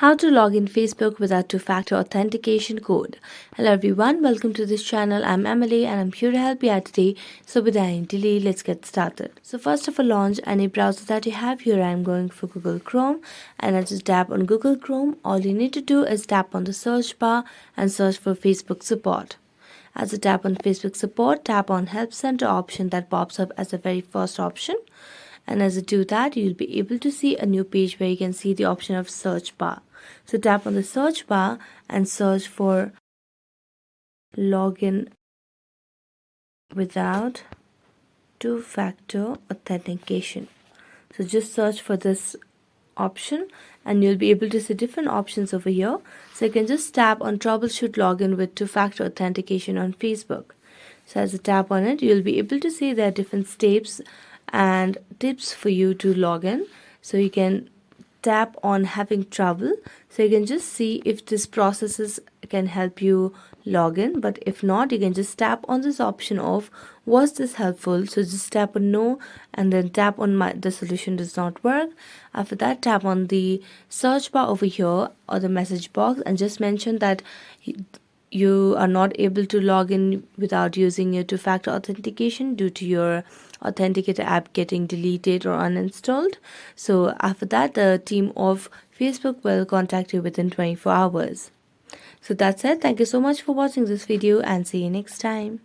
How to log in Facebook without two-factor authentication code. Hello everyone, welcome to this channel. I'm Emily and I'm here to help you out today. So without any delay, let's get started. So first of all, launch any browser that you have. Here I'm going for Google Chrome, and I just tap on Google Chrome. All you need to do is tap on the search bar and search for Facebook support. As you tap on Facebook support, tap on Help Center option that pops up as the very first option. And as you do that, you'll be able to see a new page where you can see the option of search bar. So tap on the search bar and search for login without two-factor authentication. So just search for this option and you'll be able to see different options over here. So you can just tap on troubleshoot login with two-factor authentication on Facebook. So as you tap on it, you'll be able to see there are different steps and tips for you to log in. So you can tap on having trouble, so you can just see if this processes can help you log in, but if not, you can just tap on this option of was this helpful. So just tap on no and then tap on the solution does not work. After that, tap on the search bar over here or the message box and just mention that you are not able to log in without using your two-factor authentication due to your authenticator app getting deleted or uninstalled. So after that, the team of Facebook will contact you within 24 hours. So that's it. Thank you so much for watching this video and see you next time.